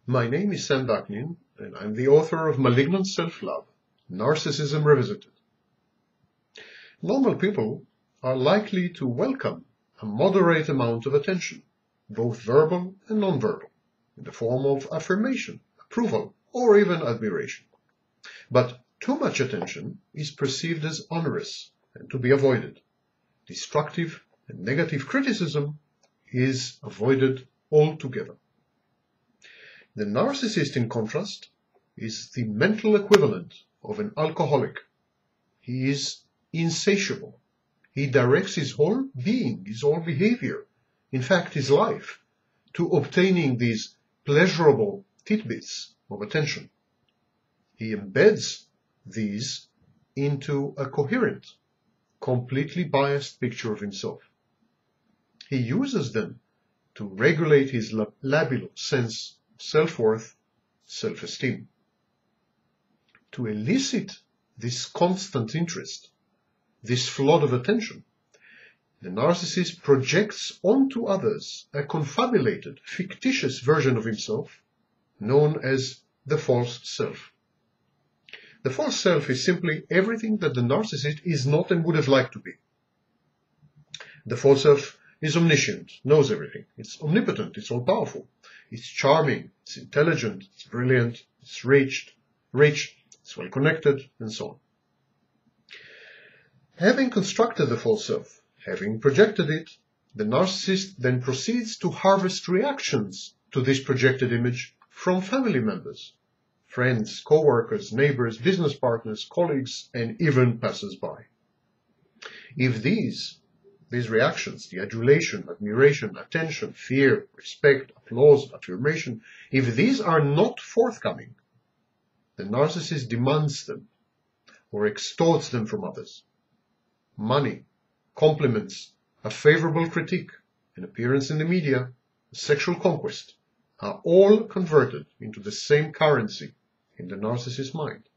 My name is Sam Baknin, and I'm the author of Malignant Self-Love, Narcissism Revisited. Normal people are likely to welcome a moderate amount of attention, both verbal and nonverbal, in the form of affirmation, approval, or even admiration. But too much attention is perceived as onerous and to be avoided. Destructive and negative criticism is avoided altogether. The narcissist, in contrast, is the mental equivalent of an alcoholic. He is insatiable. He directs his whole being, his whole behavior, in fact his life, to obtaining these pleasurable tidbits of attention. He embeds these into a coherent, completely biased picture of himself. He uses them to regulate his labilal sense of self-worth, self-esteem. To elicit this constant interest, this flood of attention, the narcissist projects onto others a confabulated, fictitious version of himself known as the false self. The false self is simply everything that the narcissist is not and would have liked to be. The false self is omniscient, knows everything. It's omnipotent, it's all-powerful. It's charming, it's intelligent, it's brilliant, it's rich, it's well-connected, and so on. Having constructed the false self, having projected it, the narcissist then proceeds to harvest reactions to this projected image from family members, friends, co-workers, neighbors, business partners, colleagues, and even passers-by. If these reactions, the adulation, admiration, attention, fear, respect, applause, affirmation, if these are not forthcoming, the narcissist demands them or extorts them from others. Money, compliments, a favorable critique, an appearance in the media, a sexual conquest are all converted into the same currency in the narcissist's mind.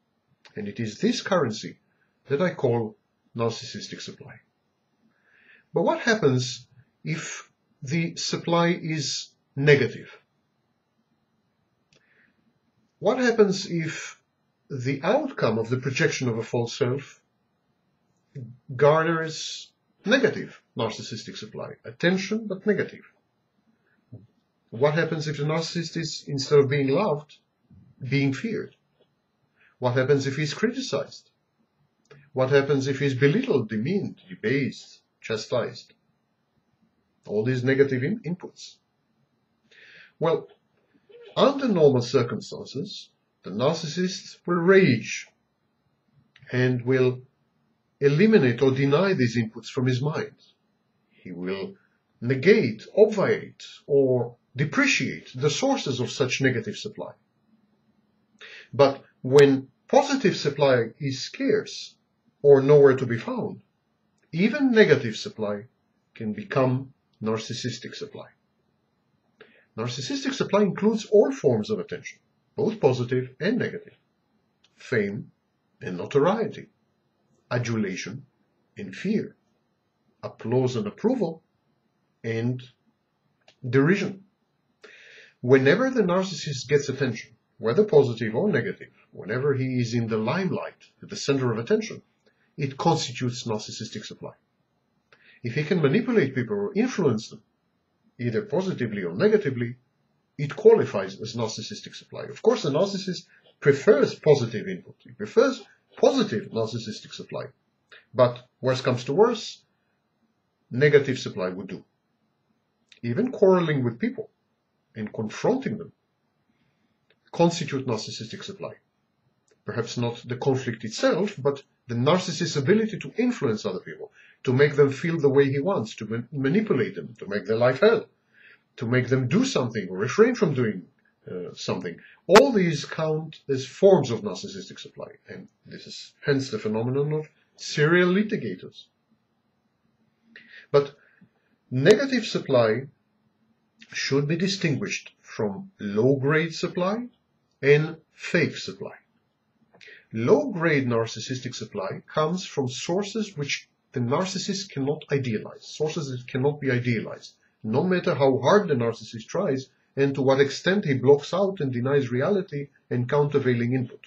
And it is this currency that I call narcissistic supply. But what happens if the supply is negative? What happens if the outcome of the projection of a false self garners negative narcissistic supply? Attention, but negative. What happens if the narcissist is, instead of being loved, being feared? What happens if he's criticized? What happens if he's belittled, demeaned, debased, chastised? All these negative inputs. Well, under normal circumstances, the narcissist will rage and will eliminate or deny these inputs from his mind. He will negate, obviate, or depreciate the sources of such negative supply. But when positive supply is scarce or nowhere to be found, even negative supply can become narcissistic supply. Narcissistic supply includes all forms of attention, both positive and negative, fame and notoriety, adulation and fear, applause and approval, and derision. Whenever the narcissist gets attention, whether positive or negative, whenever he is in the limelight, at the center of attention, it constitutes narcissistic supply. If he can manipulate people or influence them, either positively or negatively, it qualifies as narcissistic supply. Of course, the narcissist prefers positive input. He prefers positive narcissistic supply. But worse comes to worse, negative supply would do. Even quarreling with people and confronting them constitute narcissistic supply. Perhaps not the conflict itself, but the narcissist's ability to influence other people, to make them feel the way he wants, to manipulate them, to make their life hell, to make them do something or refrain from doing something. All these count as forms of narcissistic supply, and this is hence the phenomenon of serial litigators. But negative supply should be distinguished from low-grade supply and fake supply. Low-grade narcissistic supply comes from sources which the narcissist cannot idealize, sources that cannot be idealized. No matter how hard the narcissist tries, and to what extent he blocks out and denies reality and countervailing input.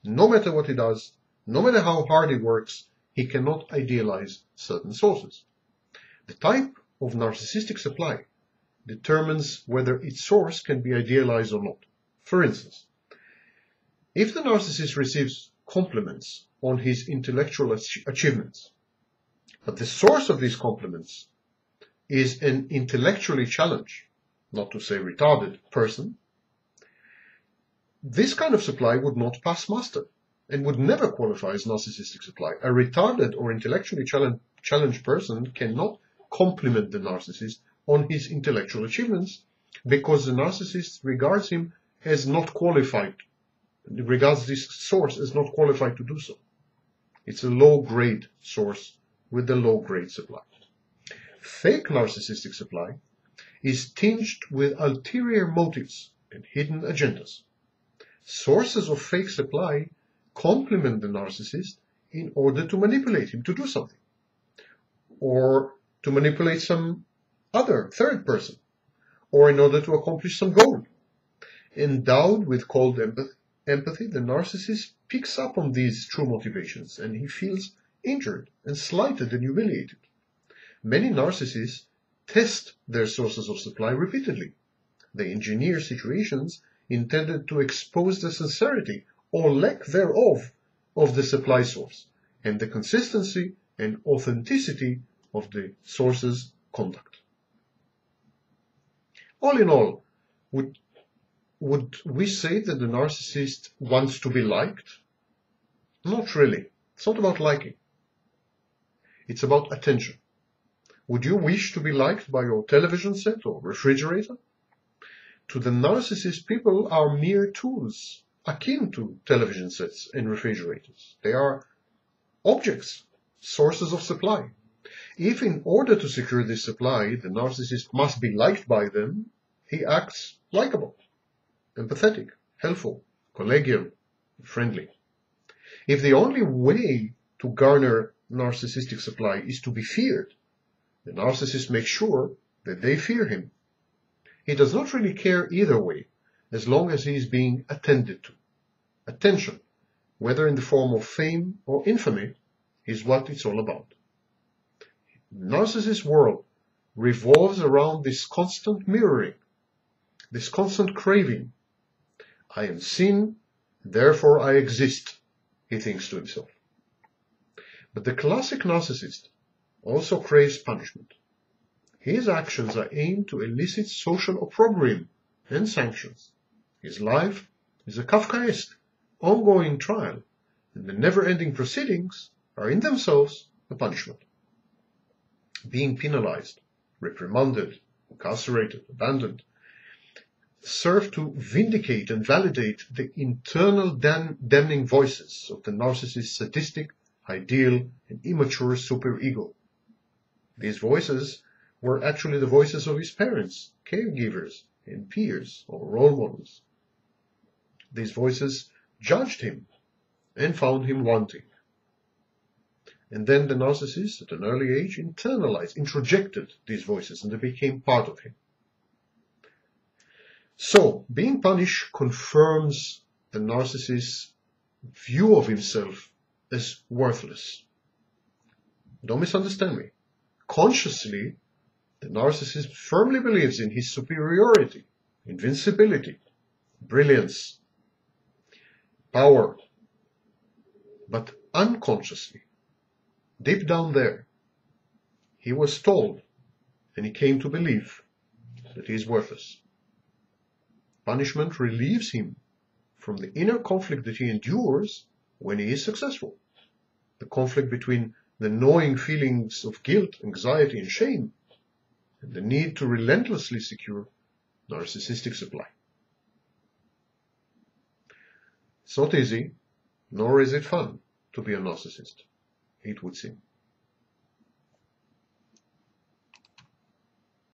No matter what he does, no matter how hard he works, he cannot idealize certain sources. The type of narcissistic supply determines whether its source can be idealized or not. For instance, if the narcissist receives compliments on his intellectual achievements, but the source of these compliments is an intellectually challenged, not to say retarded, person, this kind of supply would not pass muster and would never qualify as narcissistic supply. A retarded or intellectually challenged person cannot compliment the narcissist on his intellectual achievements because the narcissist regards him as not qualified, regards this source as not qualified to do so. It's a low-grade source with a low-grade supply. Fake narcissistic supply is tinged with ulterior motives and hidden agendas. Sources of fake supply complement the narcissist in order to manipulate him to do something, or to manipulate some other third person, or in order to accomplish some goal. Endowed with cold empathy, the narcissist picks up on these true motivations and he feels injured and slighted and humiliated. Many narcissists test their sources of supply repeatedly. They engineer situations intended to expose the sincerity or lack thereof of the supply source and the consistency and authenticity of the source's conduct. All in all, would we say that the narcissist wants to be liked? Not really. It's not about liking. It's about attention. Would you wish to be liked by your television set or refrigerator? To the narcissist, people are mere tools akin to television sets and refrigerators. They are objects, sources of supply. If in order to secure this supply, the narcissist must be liked by them, he acts likable, empathetic, helpful, collegial, friendly. If the only way to garner narcissistic supply is to be feared, the narcissist makes sure that they fear him. He does not really care either way, as long as he is being attended to. Attention, whether in the form of fame or infamy, is what it's all about. The narcissist world revolves around this constant mirroring, this constant craving. I am seen, therefore I exist, he thinks to himself. But the classic narcissist also craves punishment. His actions are aimed to elicit social opprobrium and sanctions. His life is a Kafkaesque, ongoing trial, and the never-ending proceedings are in themselves a punishment. Being penalized, reprimanded, incarcerated, abandoned, serve to vindicate and validate the internal damning voices of the narcissist's sadistic, ideal, and immature superego. These voices were actually the voices of his parents, caregivers, and peers, or role models. These voices judged him and found him wanting. And then the narcissist, at an early age, internalized, introjected these voices, and they became part of him. So, being punished confirms the narcissist's view of himself as worthless. Don't misunderstand me. Consciously, the narcissist firmly believes in his superiority, invincibility, brilliance, power. But unconsciously, deep down there, he was told and he came to believe that he is worthless. Punishment relieves him from the inner conflict that he endures when he is successful. The conflict between the gnawing feelings of guilt, anxiety, and shame, and the need to relentlessly secure narcissistic supply. It's not easy, nor is it fun to be a narcissist, it would seem.